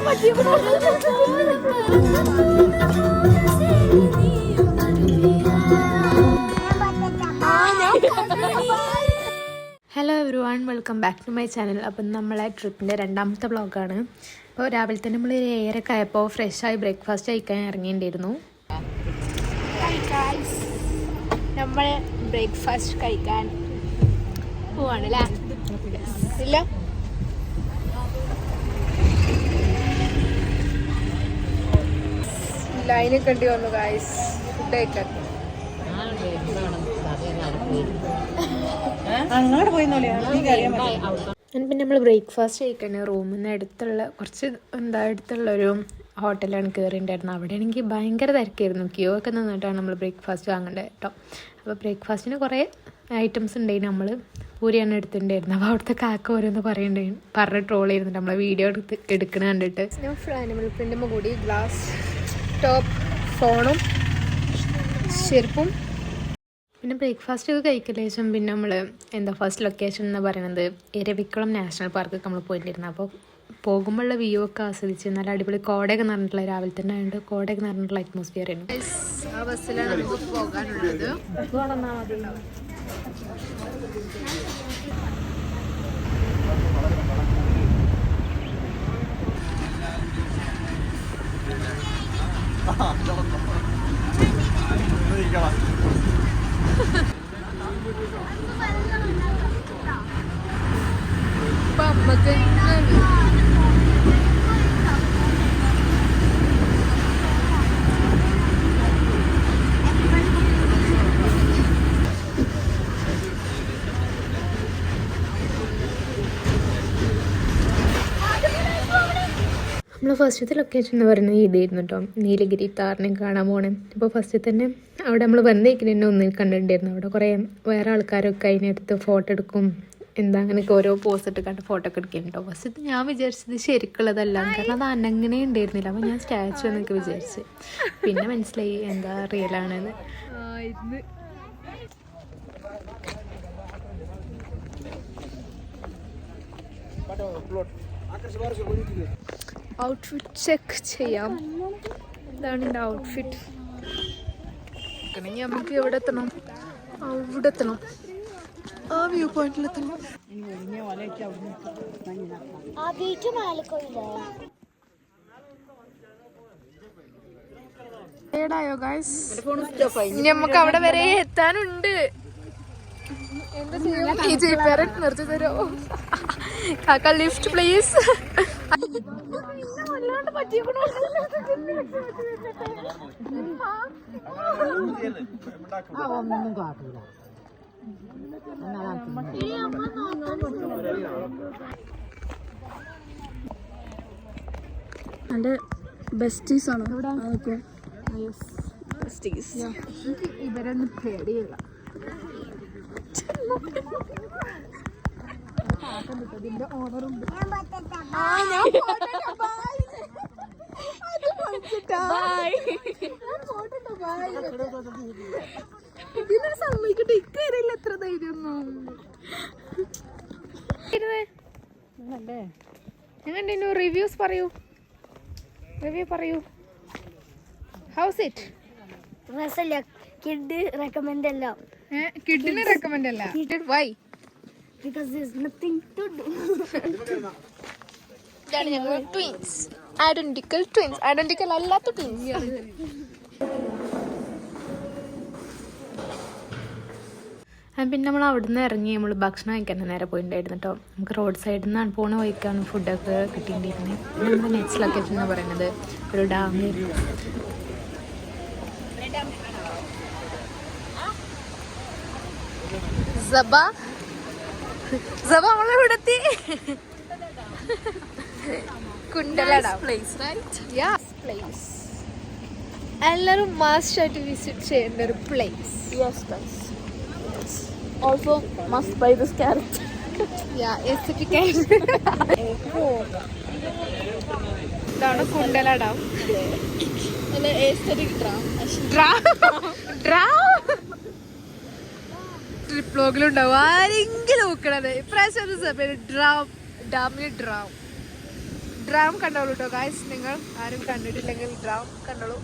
Hello everyone, welcome back to my channel. അപ്പം നമ്മളെ ട്രിപ്പിൻ്റെ രണ്ടാമത്തെ വ്ളോഗാണ്. അപ്പോൾ രാവിലെ തന്നെ നമ്മൾ 7:30 ആയപ്പോൾ ഫ്രഷായി ബ്രേക്ക്ഫാസ്റ്റ് കഴിക്കാൻ ഇറങ്ങിയിട്ടുണ്ടായിരുന്നു. നമ്മൾ ബ്രേക്ക്ഫാസ്റ്റ് കഴിക്കാൻ പോവാണല്ലേ? ഇല്ല, ലൈനിൽ കണ്ടി വന്നു ഗായ്സ് ഫുഡ് കഴിക്കാൻ. പിന്നെ നമ്മൾ ബ്രേക്ക്ഫാസ്റ്റ് കഴിക്കാൻ റൂമിൽ നിന്ന് അടുത്തുള്ളൊരു ഹോട്ടലാണ് കയറിയിട്ടുണ്ടായിരുന്നു. അവിടെ ആണെങ്കിൽ ഭയങ്കര തിരക്കായിരുന്നു. ക്യൂ ഒക്കെ നിന്നിട്ടാണ് നമ്മൾ ബ്രേക്ക്ഫാസ്റ്റ് വാങ്ങേണ്ടത് കേട്ടോ. അപ്പോൾ ബ്രേക്ക്ഫാസ്റ്റിന് കുറേ ഐറ്റംസ് ഉണ്ടായിരുന്നു. നമ്മൾ പൂരിയാണ് എടുത്തിട്ടുണ്ടായിരുന്നു. അപ്പോൾ അവിടുത്തെ കാക്ക ഓരോന്ന് പറഞ്ഞ് ട്രോൾ ചെയ്യുന്നുണ്ട് നമ്മളെ വീഡിയോ എടുക്കണ കണ്ടിട്ട്. ആനിമൽ പ്രിൻ്റ് കൂടി ഗ്ലാസ് ടോപ്പ് ഫോണും ചെരുപ്പും. പിന്നെ ബ്രേക്ക്ഫാസ്റ്റ് ഒക്കെ കഴിക്കല ശേഷം പിന്നെ നമ്മൾ ഫസ്റ്റ് ലൊക്കേഷൻ എന്ന് പറയുന്നത് എരവിക്കുളം നാഷണൽ പാർക്കൊക്കെ നമ്മൾ പോയിട്ടുണ്ടായിരുന്നു. അപ്പോൾ പോകുമ്പോഴുള്ള വ്യൂ ഒക്കെ ആസ്വദിച്ച് നല്ല അടിപൊളി കോടയൊക്കെ നിറഞ്ഞിട്ടുള്ള രാവിലെ തന്നെ ആയതുകൊണ്ട് കോടയൊക്കെ നിറഞ്ഞിട്ടുള്ള അറ്റ്മോസ്ഫിയർ ആയിരുന്നു. ആ ബസ്സിലാണ് നമുക്ക് പോകാനുള്ളത്. നമ്മൾ ഫസ്റ്റത്തെ ലൊക്കേഷൻ എന്ന് പറയുന്നത് ഇതായിരുന്നു കേട്ടോ, നീലഗിരി താറിനെ കാണാൻ പോകണേ. അപ്പോൾ ഫസ്റ്റ് തന്നെ അവിടെ നമ്മൾ വന്നേക്കിന് തന്നെ ഒന്നിൽ കണ്ടിട്ടുണ്ടായിരുന്നു. അവിടെ കുറേ വേറെ ആൾക്കാരൊക്കെ അതിനടുത്ത് ഫോട്ടോ എടുക്കും, അങ്ങനെയൊക്കെ ഓരോ പോസ്റ്റ് കണ്ട് ഫോട്ടോ ഒക്കെ എടുക്കുന്നുണ്ടോ. ഫസ്റ്റ് ഞാൻ വിചാരിച്ചത് ശരിക്കുള്ളതല്ല, കാരണം അത് അനങ്ങനെ ഉണ്ടായിരുന്നില്ല. അപ്പോൾ ഞാൻ സ്റ്റാച്ചു എന്നൊക്കെ വിചാരിച്ച്, പിന്നെ മനസ്സിലായി റിയൽ ആണെന്ന്. ഔട്ട്ഫിറ്റ് ചെക്ക് ചെയ്യാം. ഇതാണ് എൻ്റെ ഔട്ട്ഫിറ്റ്. നമുക്ക് എവിടെ എത്തണം? അവിടെ എത്തണം, ആ വ്യൂ പോയിന്റിലെത്തണം. ഏടായോ ഗൈസ്, നമുക്ക് അവിടെ വരെ എത്താനുണ്ട്. എന്താ ചെയ്യാൻ നിർത്തി തരോ കാക്ക? Lift please. എൻ്റെ ബെസ്റ്റീസ് ആണ് ഇവരൊന്നും പേടിയില്ല. ഇതിന്റെ ഓണറുണ്ട്. ഇതിനെ സമ്മതിക്കട്ടെ, ഇക്കറിയില്ല എത്ര ധൈര്യൊന്നും. എങ്ങനെ റിവ്യൂസ് പറയൂ, ഹൗസ് ഇറ്റ്? കിഡ് റെക്കമെൻഡ് അല്ല. കിഡിന് റെക്കമെൻഡ് അല്ല. Y? Because there's nothing to do. ഇതാണ് ഞങ്ങൾ ട്വിൻസ്, ഐഡന്റിക്കൽ അല്ലാത്ത ട്വിൻസ്. പിന്നെ നമ്മൾ അവിടുന്ന് ഇറങ്ങി നമ്മൾ ഭക്ഷണം കഴിക്കാൻ നേരെ പോയിട്ടുണ്ടായിരുന്നു കേട്ടോ. നമുക്ക് റോഡ് സൈഡിൽ നിന്നാണ് പോണ വഴിക്കാണ് ഫുഡൊക്കെ കിട്ടിയിട്ടുണ്ടായിരുന്നത്. പിന്നെ നമ്മുടെ നെക്സ്റ്റ് ലൊക്കേഷൻ എന്ന് പറയുന്നത് ഒരു ഡാമിലായിരുന്നു. നമ്മളിവിടെത്തി കുണ്ടല ഡാം. എല്ലാവരും മസ്റ്റായിട്ട് വിസിറ്റ് ചെയ്യേണ്ട ഒരു place. Also must buy this carrot. aesthetic. ഇതാണ് കുണ്ടല ഡാം. ട്രിപ്പ് വ്ലോഗിലുണ്ടാവും ആരെങ്കിലും നോക്കണത്. ഇപ്രാവശ്യം ഡാമിന് ഡ്രാം കണ്ടോളൂ കേട്ടോ ഗായ്സ്. നിങ്ങൾ ആരും കണ്ടിട്ടില്ലെങ്കിൽ ഡ്രാം കണ്ടോളൂ.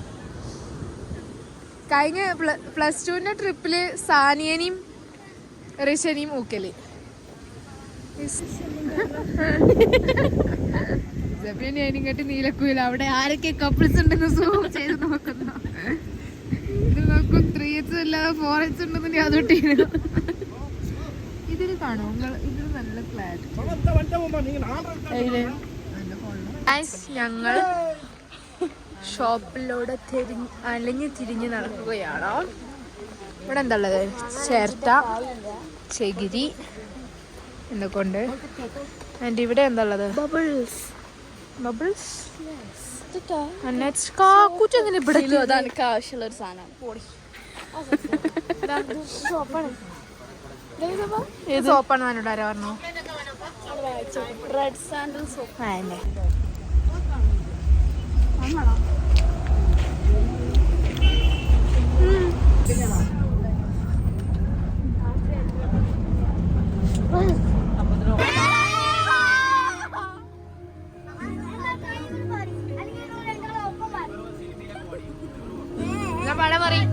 കഴിഞ്ഞ +2 ട്രിപ്പില് സാനിയനെയും ഋഷനെയും ഊക്കല്. ഞാനിങ്ങോട്ട് നീലക്കൂല അവിടെ ആരൊക്കെ കപ്പിൾസ് ഉണ്ടെന്ന് സൂം ചെയ്ത് നോക്കുന്നു. ഇത് നോക്കും 3H അല്ലാതെ 4H ഉണ്ടെന്ന് അതൊട്ടി. ഇതിൽ കാണോ ഇതിൽ നല്ല ക്ലാരിറ്റി. ഞങ്ങൾ ഷോപ്പിലൂടെ അലഞ്ഞ് തിരിഞ്ഞ് നടക്കുകയാണോ. ഇവിടെ എന്താ ഉള്ളത്? ചേർത്ത, ചകിരി എന്നൊക്കെ ഉണ്ട്. ആൻഡ് ഇവിടെ എന്താ ഉള്ളത്? ബബിൾസ്. കാക്കൂറ്റെങ്ങനെ ഇവിടെ ആവശ്യമുള്ള ഒരു സാധനം. സോപ്പാണ് എന്നോട് ആരാ പറഞ്ഞു? Red sandal soap. പടം പറയും.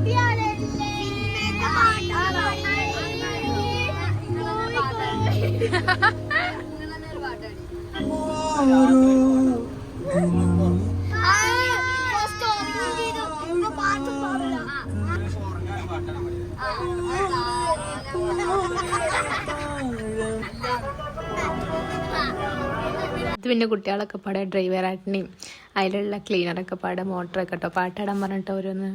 ഇത് പിന്നെ കുട്ടികളൊക്കെ പാടെ ഡ്രൈവറായിട്ടിനെയും അതിലുള്ള ക്ലീനറൊക്കെ പാടെ മോട്ടറൊക്കെ കേട്ടോ പാട്ടിടാൻ പറഞ്ഞിട്ട് ഓരോന്ന്.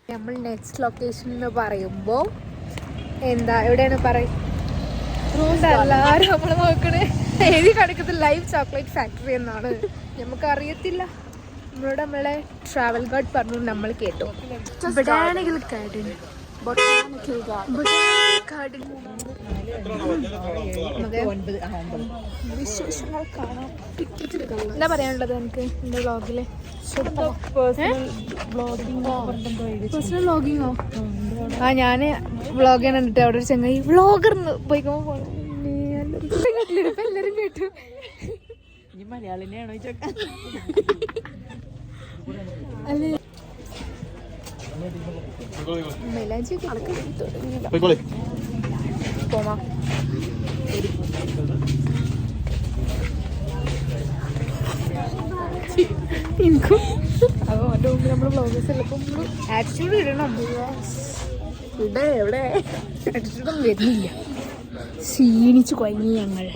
നമ്മൾ നെക്സ്റ്റ് ലൊക്കേഷൻ എന്ന് പറയുമ്പോൾ എന്താ എവിടെയാണ് എല്ലാവരും നമ്മൾ നോക്കണേ എഴുതി കിടക്കുന്നത് ലൈവ് ചോക്ലേറ്റ് ഫാക്ടറി എന്നാണ്. നമുക്കറിയത്തില്ല. നമ്മളെ ട്രാവൽ ഗൈഡ് പറഞ്ഞു, നമ്മൾ കേട്ടു. Botanical garden. വിശേഷങ്ങൾ കാണാം. എന്താ പറയാനുള്ളത് എനിക്ക് എന്റെ വ്ളോഗില്? പേഴ്സണൽ വ്ളോഗിങ്ങോ? ആ ഞാന് വ്ളോഗ് ചെയ്യാൻ കണ്ടിട്ട് അവിടെ ഒരു ചങ്ങായി വ്ളോഗർ പോയിക്കോ എല്ലാരും കേട്ടു. അല്ലേ മെലാജി പോമാ. എനിക്കും അത് അവൻ്റെ മുമ്പ് നമ്മൾ വ്ളോഗേഴ്സ് എല്ലാം ആറ്റിറ്റ്യൂഡ് ഇടണം. എവിടെ ആറ്റിറ്റ്യൂഡൊന്നും വരുന്നില്ല. ക്ഷീണിച്ചു കുഴങ്ങി ഞങ്ങൾ.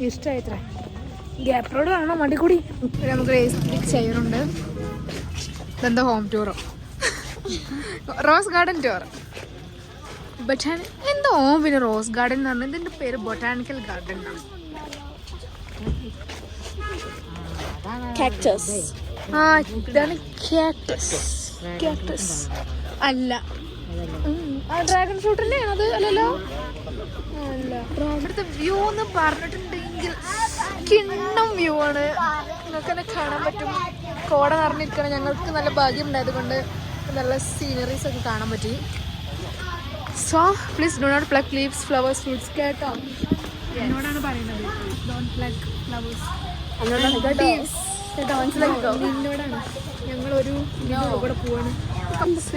ഇഷ്ടമായിത്ര ഗ്യാപ്പ് റോഡ് കാണണം വണ്ടി കൂടി. നമുക്ക് ചെയ്യാറുണ്ട്. ഇതെന്താ ഹോം ടൂറോ? Rose garden tour. എന്തോ പിന്നെ റോസ് ഗാർഡൻ എന്ന് പറഞ്ഞാൽ ഇതിൻ്റെ പേര് ബൊട്ടാണിക്കൽ ഗാർഡൻ എന്നാണ്. ആ ഇതാണ് കാക്ടസ് അല്ല. ഡ്രാഗൺ ഫ്രൂട്ട് തന്നെയാണ് അത്. അല്ലല്ലോ അല്ല. ഇവിടുത്തെ വ്യൂ എന്ന് പറഞ്ഞിട്ടുണ്ടെങ്കിൽ കിണ്ണം വ്യൂ ആണ്. നിങ്ങൾക്ക് തന്നെ കാണാൻ പറ്റും. കോട നിറഞ്ഞിരിക്കണം. ഞങ്ങൾക്ക് നല്ല ഭാഗ്യം ഉണ്ടായത് കൊണ്ട് നല്ല സീനറീസ് ഒക്കെ കാണാൻ പറ്റി. So please do not pluck leaves flowers fruits കേട്ടോ. എന്നോടാണ് പറയുന്നത് ഡോണ്ട് പ്ലക്ക് ഫ്ലവേഴ്സ്. നിന്നോടാണ്. ഞങ്ങളൊരു ഇവിടെ പോവാണ്.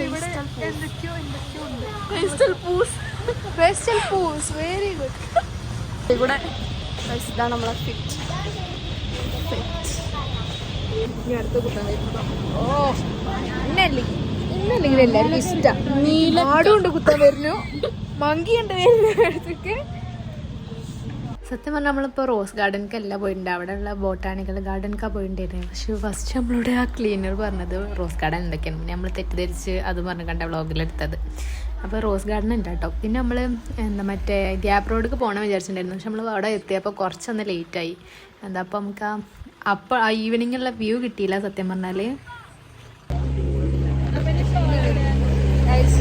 ഇവിടെ എന്തൊക്കെയോ ഉണ്ട്. പേസ്റ്റൽ പൂസ് വെരി ഗുഡ്. ഇവിടെ ഇതാണ് നമ്മളെ ഫിറ്റ്. ഇനി അടുത്ത കുട്ടാൻ വരുമ്പോ ഇന്നല്ലെങ്കിൽ എല്ലാവർക്കും ഇഷ്ടം. നീലാടും ഉണ്ട് കുത്താൻ വരുന്നു, മങ്കിയുണ്ട് വരുന്ന അടുത്തൊക്കെ. സത്യം പറഞ്ഞാൽ നമ്മളിപ്പോൾ റോസ് ഗാർഡനിക്കല്ല പോയിട്ടുണ്ട്, അവിടെയുള്ള ബോട്ടാണിക്കൽ ഗാർഡനിക്കാണ് പോയിട്ടുണ്ടായിരുന്നു. പക്ഷേ ഫസ്റ്റ് നമ്മളോട് ആ ക്ലീനർ പറഞ്ഞത് റോസ് ഗാർഡൻ എന്തൊക്കെയാണ്. പിന്നെ നമ്മൾ തെറ്റിദ്ധരിച്ച് അത് പറഞ്ഞ് കണ്ട വ്ളോഗിലെടുത്തത്. അപ്പോൾ റോസ് ഗാർഡൻ ഉണ്ട് കേട്ടോ. പിന്നെ നമ്മൾ മറ്റേ ഗ്യാപ്പ് റോഡിലേക്ക് പോകണം വിചാരിച്ചിട്ടുണ്ടായിരുന്നു. പക്ഷെ നമ്മൾ അവിടെ എത്തിയപ്പോൾ കുറച്ചൊന്ന് ലേറ്റായി. അപ്പോൾ നമുക്ക് ആ ഈവനിങ്ങുള്ള വ്യൂ കിട്ടിയില്ല സത്യം പറഞ്ഞാൽ.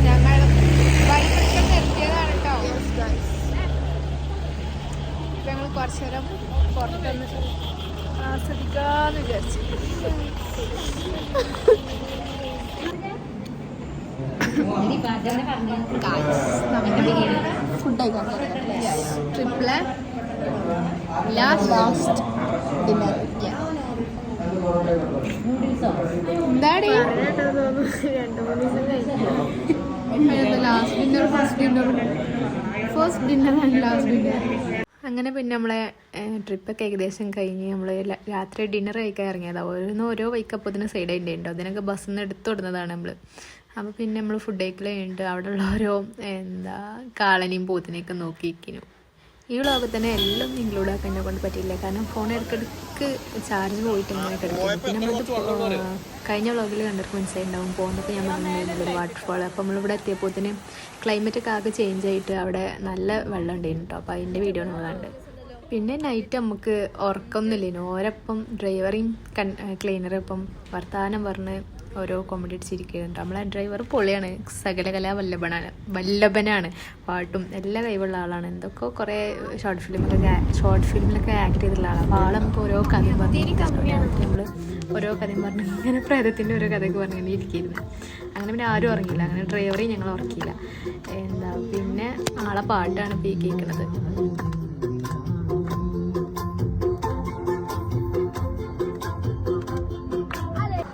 ഞങ്ങൾ നിർത്തിയതാണ് കേട്ടോ. ഇപ്പം ഞങ്ങൾ കുറച്ച് നേരം പുറത്തുനിന്ന് ആസ്വദിക്കാന്ന് വിചാരിച്ചു. ഫുഡ് കഴിക്കാൻ ട്രിപ്പിലെ ലാസ്റ്റ് ഡിന്നർ. എന്താടി last dinner first dinner and last dinner. അങ്ങനെ പിന്നെ നമ്മളെ ട്രിപ്പൊക്കെ ഏകദേശം കഴിഞ്ഞ് നമ്മൾ രാത്രി ഡിന്നർ കഴിക്കാൻ ഇറങ്ങിയതാണ്. ഓരോ വൈക്കപ്പത്തിന് സൈഡ് ഉണ്ടായിട്ടോ. അതിനൊക്കെ ബസ്സിൽ നിന്ന് എടുത്തു കൊടുക്കുന്നതാണ് നമ്മൾ. അപ്പോൾ പിന്നെ നമ്മൾ ഫുഡ് കഴിക്കൽ കഴിഞ്ഞിട്ട് അവിടെയുള്ള ഓരോ കാളനെയും പോത്തിനെയൊക്കെ നോക്കിയിരിക്കുന്നു. ഈ വ്ളോഗിൽ തന്നെ എല്ലാം ഇൻക്ലൂഡ് ആക്കാൻ എന്നെ കൊണ്ട് പറ്റിയില്ല, കാരണം ഫോൺ ഇടയ്ക്കിടയ്ക്ക് ചാർജ് പോയിട്ട് ഇങ്ങനെ കിടക്കുന്നു. പിന്നെ നമ്മളിത് കഴിഞ്ഞ വ്ളോഗിൽ കണ്ടിട്ട് മനസ്സിലായിട്ടുണ്ടാവും. പോകുന്നപ്പോൾ ഞാൻ പറഞ്ഞിട്ടുണ്ടായിരുന്നല്ലോ ഒരു വാട്ടർഫാൾ. അപ്പോൾ നമ്മളിവിടെ എത്തിയപ്പോഴത്തേന് ക്ലൈമറ്റൊക്കെ ആകെ ചേഞ്ച് ആയിട്ട് അവിടെ നല്ല വെള്ളം ഉണ്ടായിരുന്നു കേട്ടോ. അപ്പോൾ അതിൻ്റെ വീഡിയോ നമ്മൾ കണ്ട്. പിന്നെ നൈറ്റ് നമുക്ക് ഉറക്കമൊന്നുമില്ലേനു. ഓരപ്പം ഡ്രൈവറേയും ക്ലീനറും ഇപ്പം വർത്തമാനം പറഞ്ഞ് ഓരോ കോമഡി അടിച്ചിരിക്കുന്നുണ്ട്. നമ്മളെ ഡ്രൈവർ പൊളിയാണ്, സകലകലാ വല്ലഭനാണ്. പാട്ടും എല്ലാ കഴിവുള്ള ആളാണ്. എന്തൊക്കെ കുറേ ഷോർട്ട് ഫിലിമിലൊക്കെ ആക്ട് ചെയ്തിട്ടുള്ള ആളാണ്. അപ്പോൾ ആൾ നമുക്ക് ഓരോ കഥയും നമ്മൾ ഓരോ കഥയും പറഞ്ഞ് ഇങ്ങനെ പ്രേതത്തിൻ്റെ ഓരോ കഥയൊക്കെ പറഞ്ഞിങ്ങനെ ഇരിക്കുന്നു. അങ്ങനെ പിന്നെ ആരും ഉറങ്ങിയില്ല. അങ്ങനെ ഡ്രൈവറേയും ഞങ്ങൾ ഉറക്കിയില്ല. പിന്നെ ആളെ പാട്ടാണ് ഇപ്പോൾ ഈ കേൾക്കുന്നത്.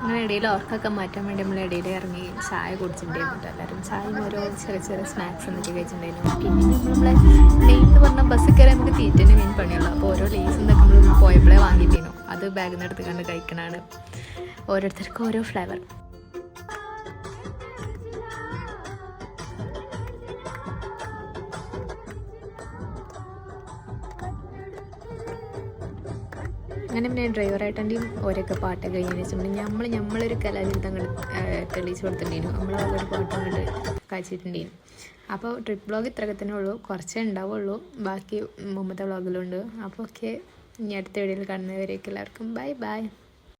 അങ്ങനെ ഇടയിൽ ഓർക്കൊക്കെ മാറ്റാൻ വേണ്ടി നമ്മൾ ഇടയിൽ ഇറങ്ങി ചായ കുടിച്ചിട്ടുണ്ടായിരുന്നു. എല്ലാവരും ചായയും ഓരോ ചെറിയ ചെറിയ സ്നാക്സ് എന്നൊക്കെ കഴിച്ചിട്ടുണ്ടായിരുന്നു. പിന്നെ നമ്മളെ ലെയിൻ എന്ന് പറഞ്ഞാൽ ബസ്സിൽ കയറി നമുക്ക് തീറ്റേൻ്റെ മെയിൻ പണിയുള്ളൂ. അപ്പോൾ ഓരോ ലേസ് എന്നൊക്കെ നമ്മൾ പോയപ്പോഴേ വാങ്ങിയിട്ടേനു. അത് ബാഗിൽ നിന്ന് എടുത്ത് കണ്ട് കഴിക്കണതാണ്. ഓരോരുത്തർക്കും ഓരോ ഫ്ലേവർ. അങ്ങനെ പിന്നെ ഡ്രൈവറായിട്ടെൻ്റെയും ഓരോക്കെ പാട്ടൊക്കെ കഴിഞ്ഞതിന് വെച്ചിട്ടുണ്ടെങ്കിൽ നമ്മളൊരു കലാജീവിതം അങ്ങോട്ട് തെളിയിച്ച് കൊടുത്തിട്ടുണ്ടായിരുന്നു. നമ്മൾ ഒരു പാട്ട് അങ്ങോട്ട് കാഴ്ചിട്ടുണ്ടായിരുന്നു. അപ്പോൾ ട്രിപ്പ് വ്ളോഗ് ഇത്രയൊക്കെ തന്നെ ഉള്ളൂ, കുറച്ചേ ഉണ്ടാവുള്ളൂ. ബാക്കി മുമ്പത്തെ വ്ളോഗിലുണ്ട്. അപ്പോൾ ഓക്കെ, ഇനി അടുത്ത വീഡിയോയിൽ കാണുന്നവരേക്ക് എല്ലാവർക്കും ബൈ ബൈ.